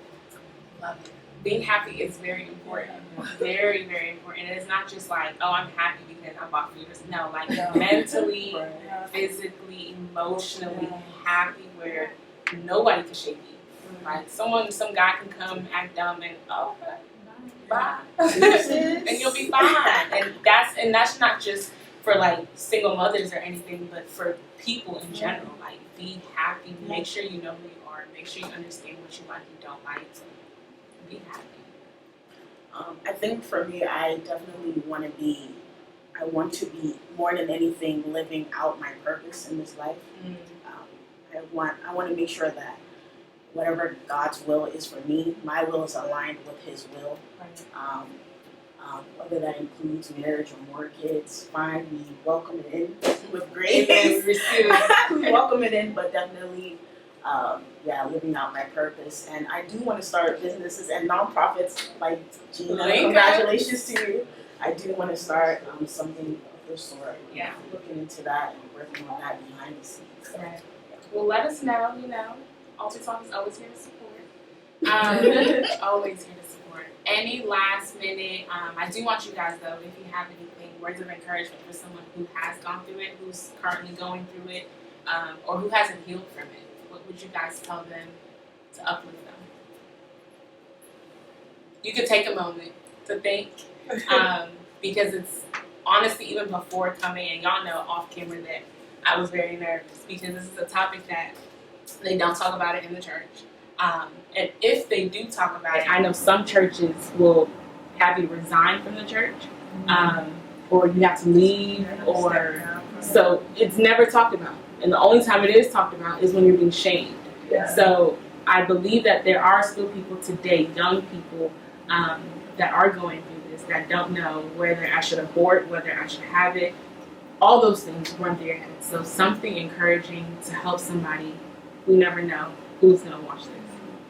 Love it. Being happy is very important. Very, very important. And it's not just like, oh, I'm happy because I bought food. No, like mentally, physically, emotionally happy where nobody can shake you. Like some guy can come act dumb and okay, bye. And you'll be fine. And that's not just for like single mothers or anything, but for people in general. Like be happy, make sure you know who you are, make sure you understand what you like and don't like. So be happy. I think for me, I definitely want to be more than anything living out my purpose in this life. I want to make sure that whatever God's will is for me, my will is aligned with His will. Whether that includes marriage or more kids, fine. We welcome it in with grace. We welcome it in, but definitely. Living out my purpose. And I do want to start businesses and nonprofits like Gina. Congratulations to you. I do want to start something of this sort. Yeah. Looking into that and working on that behind the scenes. Right. Well, let us know, Alter Talk is always here to support. Always here to support. Any last minute, I do want you guys, though, if you have anything, words of encouragement for someone who has gone through it, who's currently going through it, or who hasn't healed from it. What would you guys tell them to uplift them? You could take a moment to think, because it's honestly, even before coming, and y'all know off camera that I was very nervous because this is a topic that they don't talk about it in the church. And if they do talk about it, I know some churches will have you resign from the church, or you have to leave, so it's never talked about. And the only time it is talked about is when you're being shamed. Yeah. So I believe that there are still people today, young people, that are going through this, that don't know whether I should abort, whether I should have it. All those things run through your head. So something encouraging to help somebody. We never know who's going to watch this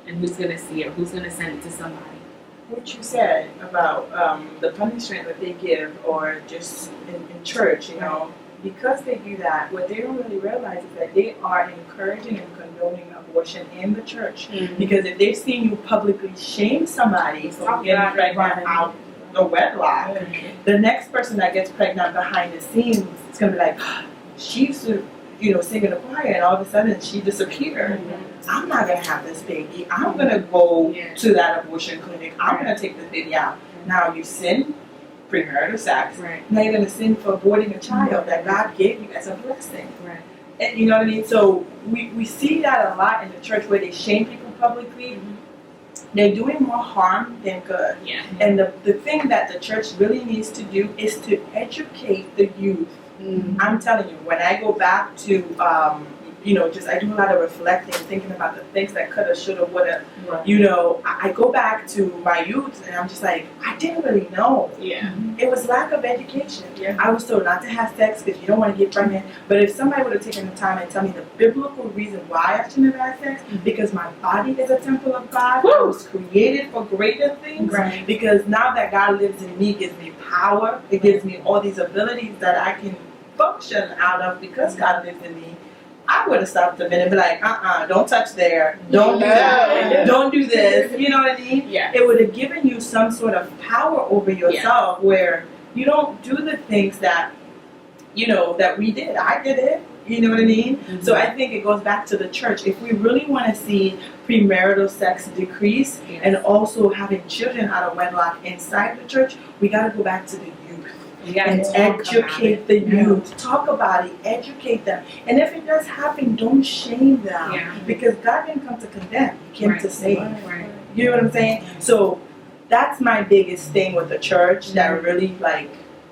and who's going to see it, who's going to send it to somebody. What you said about the punishment that they give, or just in church, because they do that, what they don't really realize is that they are encouraging and condoning abortion in the church. Mm-hmm. Because if they've seen you publicly shame somebody for getting pregnant out the wedlock, the next person that gets pregnant behind the scenes is going to be like, she used to, sing in the choir, and all of a sudden she disappeared. Mm-hmm. I'm not going to have this baby. I'm going to go to that abortion clinic. I'm going to take this baby out. Now you sin premarital sex. Right. Now you're going to sin for aborting a child that God gave you as a blessing. Right. And you know what I mean? So we see that a lot in the church where they shame people publicly. Mm-hmm. They're doing more harm than good. Yeah. And the thing that the church really needs to do is to educate the youth. Mm-hmm. I'm telling you, when I go back to I do a lot of reflecting, thinking about the things that coulda, shoulda, woulda. Right. I go back to my youth, and I'm just like, I didn't really know. Yeah. It was lack of education. Yeah. I was told not to have sex because you don't want to get pregnant. But if somebody would have taken the time and tell me the biblical reason why I shouldn't have had sex, because my body is a temple of God. Woo! I was created for greater things. Right. Because now that God lives in me, gives me power. It gives me all these abilities that I can function out of because God lives in me. I would have stopped a minute and be like, don't touch there. Don't do that. Don't do this. You know what I mean? Yeah. It would have given you some sort of power over yourself where you don't do the things that that we did. I did it. You know what I mean? Mm-hmm. So I think it goes back to the church. If we really want to see premarital sex decrease and also having children out of wedlock inside the church, we got to go back to the youth and educate the youth. Talk about it, educate them. And if it does happen, don't shame them because God didn't come to condemn. He came to save. Right. You know what I'm saying? So that's my biggest thing with the church that really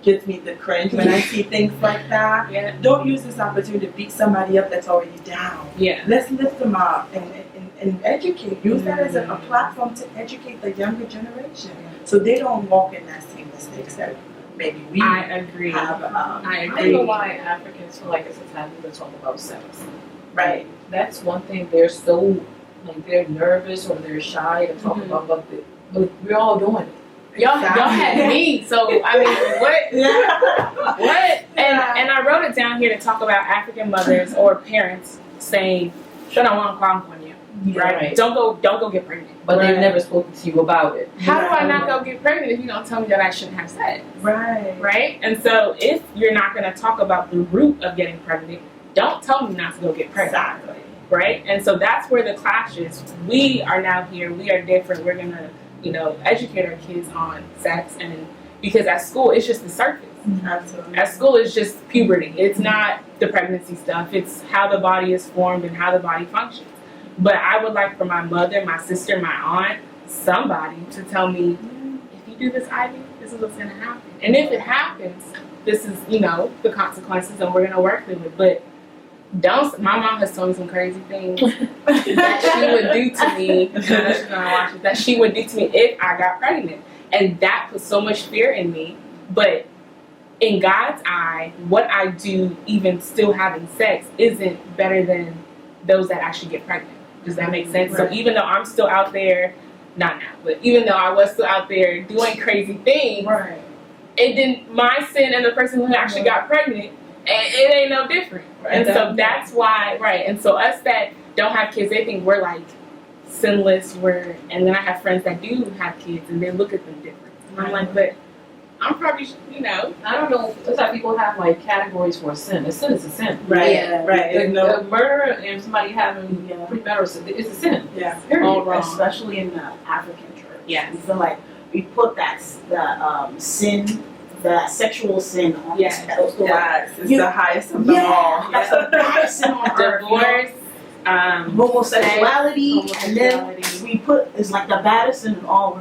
gets me the cringe when I see things like that. Yeah. Don't use this opportunity to beat somebody up that's already down. Yeah. Let's lift them up and educate. Use that as a platform to educate the younger generation so they don't walk in that same mistakes that maybe we I agree. I don't know why Africans feel like it's a taboo to talk about sex. Right. That's one thing. They're so they're nervous or they're shy to talk about, but we're all doing it. Y'all had me, so I mean, what? What? And I wrote it down here to talk about African mothers or parents saying, "Shut up, I want on you." Right? Don't go get pregnant. But they've never spoken to you about it. How do I not go get pregnant if you don't tell me that I shouldn't have sex? Right? And so if you're not going to talk about the root of getting pregnant, don't tell me not to go get pregnant. Exactly. Right? And so that's where the clash is. We are now here. We are different. We're going to educate our kids on sex, and because at school it's just the surface. Absolutely. At school it's just puberty. It's not the pregnancy stuff. It's how the body is formed and how the body functions. But I would like for my mother, my sister, my aunt, somebody to tell me, if you do this, Ivy, this is what's going to happen. And if it happens, this is the consequences, and we're going to work through it. But my mom has told me some crazy things that she would do to me, that she would do to me if I got pregnant. And that put so much fear in me. But in God's eye, what I do, even still having sex, isn't better than those that actually get pregnant. Does that make sense? Right. So even though I'm still out there, not now, but even though I was still out there doing crazy things, it didn't, my sin and the person who actually got pregnant, it ain't no different. And so that's why, and so us that don't have kids, they think we're sinless, and then I have friends that do have kids and they look at them different. And I'm like, but I'm probably, I don't know, that's how people have categories for a sin. A sin is a sin. Right, The murder and somebody having premarital sex, it's a sin. Yeah. All wrong. Especially in the African church. Yes. We feel like we put sin, the sexual sin on this pedestal. Yes, it's the highest of them all. That's the highest sin on earth. Divorce, homosexuality, and then we put it's like the baddest sin of all.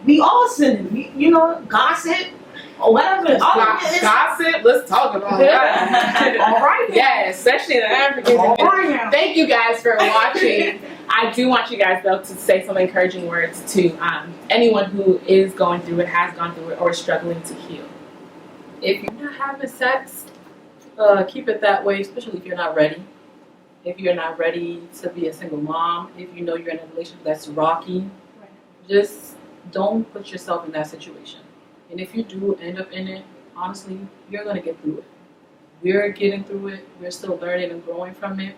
We all sinning. We, gossip or whatever. Gossip. Let's talk about that. All right. Yeah, especially the Africans. Thank you guys for watching. I do want you guys, though, to say some encouraging words to anyone who is going through it, has gone through it, or is struggling to heal. If you're not having sex, keep it that way, especially if you're not ready. If you're not ready to be a single mom, if you know you're in a relationship that's rocky, just don't put yourself in that situation. And if you do end up in it, honestly, you're going to get through it. We're getting through it. We're still learning and growing from it.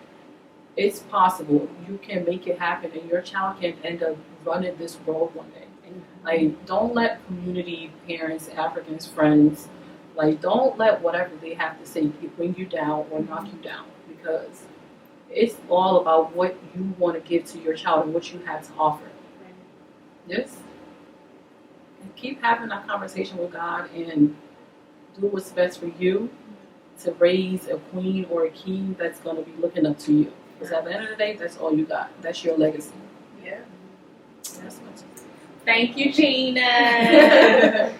It's possible. You can make it happen, and your child can end up running this world one day. Don't let community, parents, Africans, friends, don't let whatever they have to say bring you down or knock you down, because it's all about what you want to give to your child and what you have to offer. Yes. And keep having that conversation with God and do what's best for you to raise a queen or a king that's going to be looking up to you. Because at the end of the day, that's all you got. That's your legacy. Yeah. That's much. Thank you, Gina.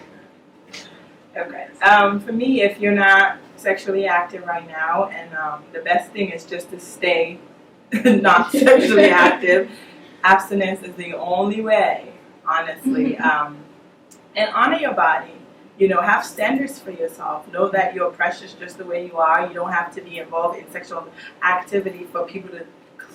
Okay. For me, if you're not sexually active right now, and the best thing is just to stay not sexually active, abstinence is the only way, honestly. And honor your body. Have standards for yourself. Know that you're precious just the way you are. You don't have to be involved in sexual activity for people to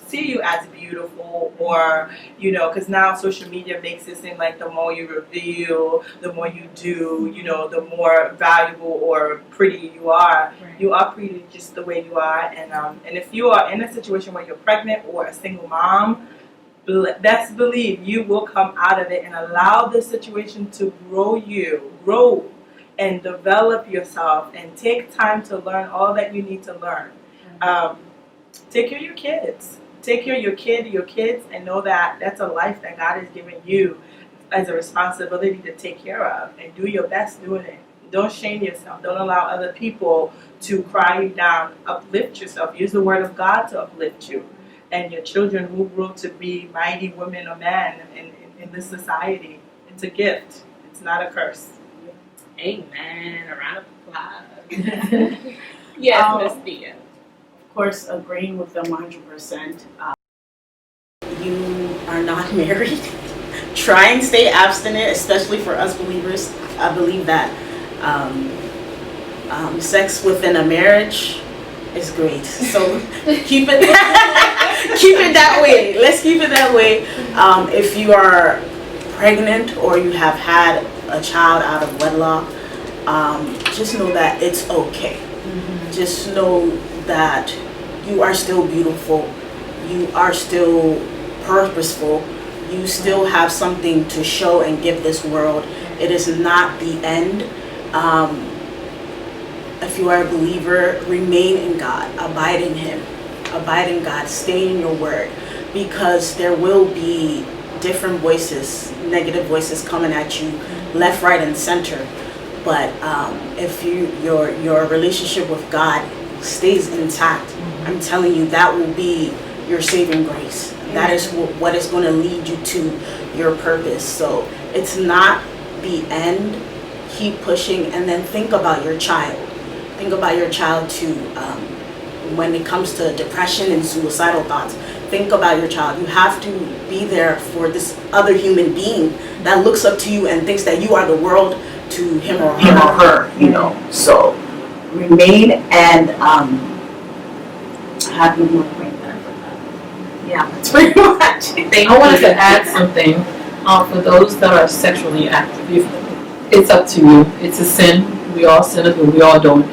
see you as beautiful, or because now social media makes it seem like the more you reveal, the more you do, the more valuable or pretty you are. Right. You are pretty just the way you are, and if you are in a situation where you're pregnant or a single mom, best believe you will come out of it and allow the situation to grow and develop yourself and take time to learn all that you need to learn. Take care of your kids. Take care of your kids, and know that that's a life that God has given you as a responsibility to take care of, and do your best doing it. Don't shame yourself. Don't allow other people to cry you down. Uplift yourself. Use the word of God to uplift you. And your children will grow to be mighty women or men in this society. It's a gift. It's not a curse. Amen. A round of applause. Yes, Miss Thea. Of course, agreeing with them 100%. You are not married. Try and stay abstinent, especially for us believers. I believe that sex within a marriage is great. So keep it that way. Let's keep it that way. If you are pregnant or you have had a child out of wedlock, just know that it's okay. Just know that you are still beautiful. You are still purposeful. You still have something to show and give this world. It is not the end. If you are a believer, remain in God, abide in Him, abide in God, stay in your word, because there will be different voices, negative voices coming at you left, right, and center. But if your relationship with God stays intact, I'm telling you, that will be your saving grace. That is what is going to lead you to your purpose. So it's not the end. Keep pushing, and then think about your child. Think about your child too. When it comes to depression and suicidal thoughts, think about your child. You have to be there for this other human being that looks up to you and thinks that you are the world to him or her, you know. So remain, and have you more point there for that. Yeah, that's pretty much. I wanted to add something for those that are sexually active. It's up to you. It's a sin. We all sin it, but we all don't.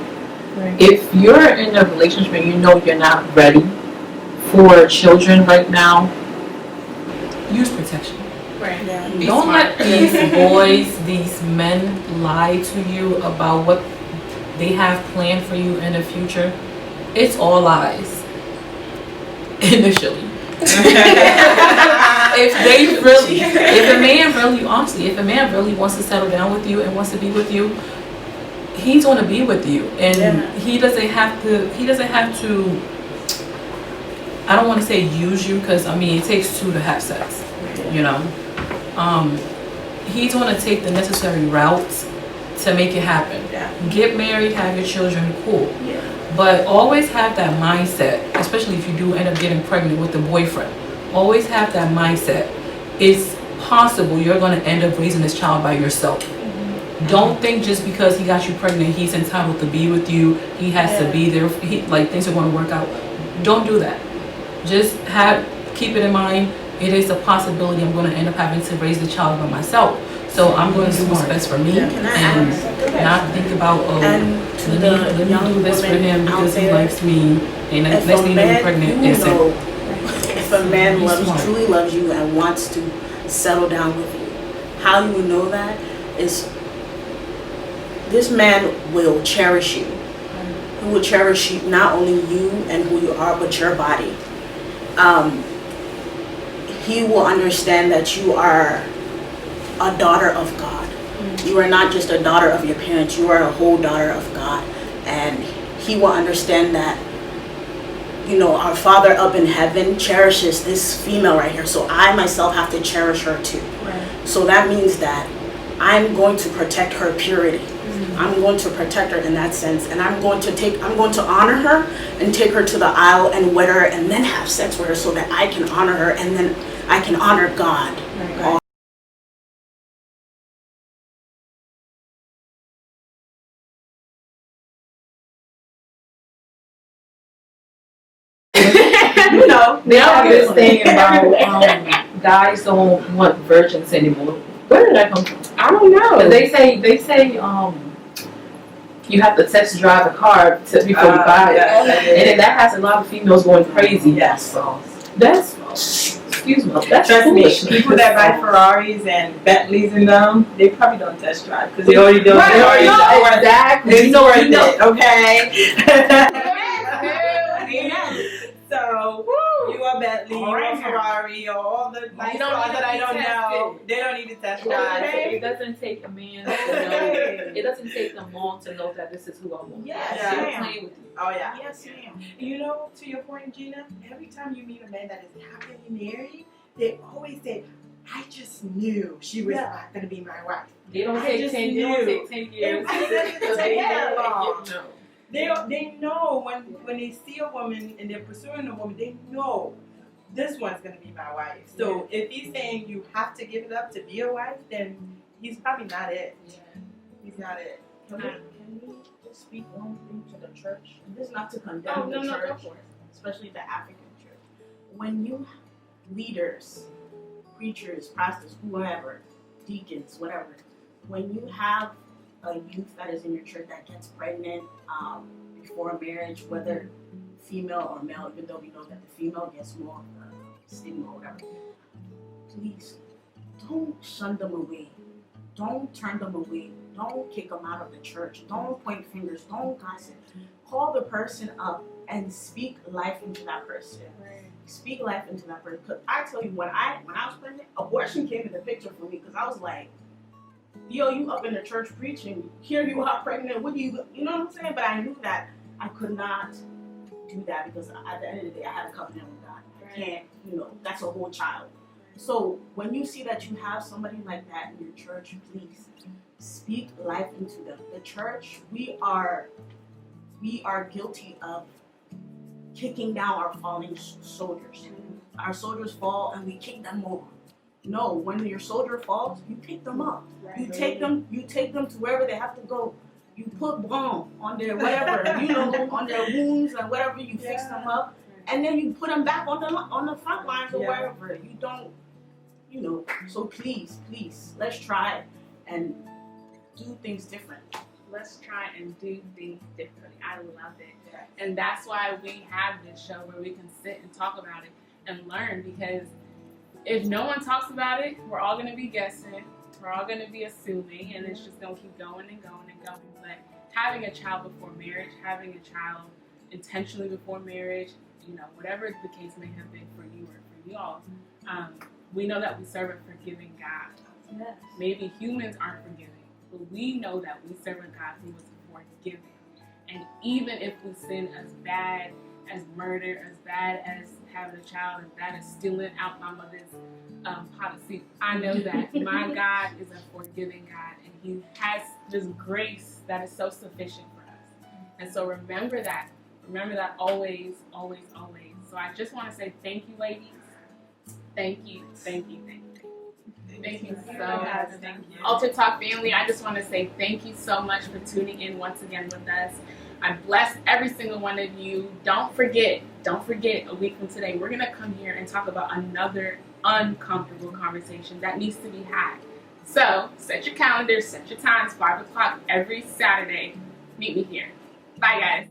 Right. If you're in a relationship and you know you're not ready for children right now, use protection. Right. Yeah. Don't let these boys, these men lie to you about what they have planned for you in the future. It's all lies. Initially. If a man really wants to settle down with you and wants to be with you, he's going to be with you, and he doesn't have to, I don't want to say use you, because I mean it takes two to have sex, you know. He's going to take the necessary routes to make it happen. Get married, have your children, cool. But always have that mindset, especially if you do end up getting pregnant with a boyfriend. Always have that mindset. It's possible you're going to end up raising this child by yourself. Don't think just because he got you pregnant, he's entitled to be with you. He has to be there. Things are going to work out. Don't do that. Just keep it in mind. It is a possibility I'm going to end up having to raise the child by myself. So I'm going to do what's best for me, and not think about, let me do this for him because he likes me, and next thing you're pregnant. If a man truly loves you and wants to settle down with you, how you will know that is this man will cherish you. He will cherish you, not only you and who you are, but your body. He will understand that you are a daughter of God. You are not just a daughter of your parents, you are a whole daughter of God. And he will understand that, you know, our Father up in heaven cherishes this female right here, so I myself have to cherish her too. So that means that I'm going to protect her purity. I'm going to protect her in that sense, and I'm going to honor her and take her to the aisle and wed her and then have sex with her, so that I can honor her and then I can honor God. You know, they have this thing about guys don't want virgins anymore. Where did that come from? I don't know. They say you have to test drive a car before you buy it, and then that has a lot of females going crazy. Yes. That's false. excuse me. That's Trust me, foolishness. people that buy Ferraris and Bentleys in them, they probably don't test drive because they already don't. Right, They already know what exactly. it's You know, worth you know. it, okay? Amen. So, you a Bentley, you a Ferrari, or all the nice You don't cars need that to I be don't know, tested. they don't need to test It drive. doesn't take a man to know. It doesn't take them long to know that this is who I want. Yes, Yeah. They're ma'am. playing with you. Oh yeah. Yes, ma'am. You know, to your point, Gina, every time you meet a man that is happily married, they always say, I just knew she was not going to be my wife. They don't I take just 10 knew. years. They don't take 10 years. It doesn't take that long. No. They know when they see a woman and they're pursuing a woman, they know this one's going to be my wife. So if he's saying you have to give it up to be a wife, then he's probably not it. He's not it. Can we just speak one thing to the church? This is not to condemn the Go church, for it. especially the African church. When you leaders, preachers, pastors, whoever, deacons, whatever, when you have a youth that is in your church that gets pregnant before marriage, whether female or male, even though we know that the female gets more stigma or whatever, please don't shun them away. Don't turn them away. Don't kick them out of the church. Don't point fingers. Don't gossip. Call the person up and speak life into that person. Speak life into that person. Because I tell you, when I was pregnant, abortion came in the picture for me because I was like, yo, you up in the church preaching. Here you are pregnant. What do you know what I'm saying? But I knew that I could not do that because at the end of the day, I had a covenant with God. I can't, that's a whole child. So when you see that you have somebody like that in your church, please speak life into them. The church, we are guilty of kicking down our falling soldiers. Our soldiers fall and we kick them over. No, when your soldier falls, you pick them up. You take them to wherever they have to go. You put balm on their whatever, on their wounds and whatever. You fix them up, and then you put them back on the front lines or wherever. You don't, So please, let's try and do things different. Let's try and do things differently. I love it. And that's why we have this show where we can sit and talk about it and learn, because if no one talks about it, we're all going to be guessing. We're all going to be assuming, and it's just going to keep going and going and going. But having a child before marriage, having a child intentionally before marriage, whatever the case may have been for you or for y'all, we know that we serve a forgiving God. Yes. Maybe humans aren't forgiving, but we know that we serve a God who is forgiving. And even if we sin as bad as murder, as bad as having a child, as bad as stealing out my mother's pot of soup, I know that my God is a forgiving God, and He has this grace that is so sufficient for us. And so remember that always, always, always. So I just want to say thank you, ladies. Thank you, thank you, thank you. Thank you so much. Altar Talk family, I just want to say thank you so much for tuning in once again with us. I bless every single one of you. Don't forget, a week from today, we're going to come here and talk about another uncomfortable conversation that needs to be had. So set your calendars, set your times, 5 o'clock every Saturday. Meet me here. Bye, guys.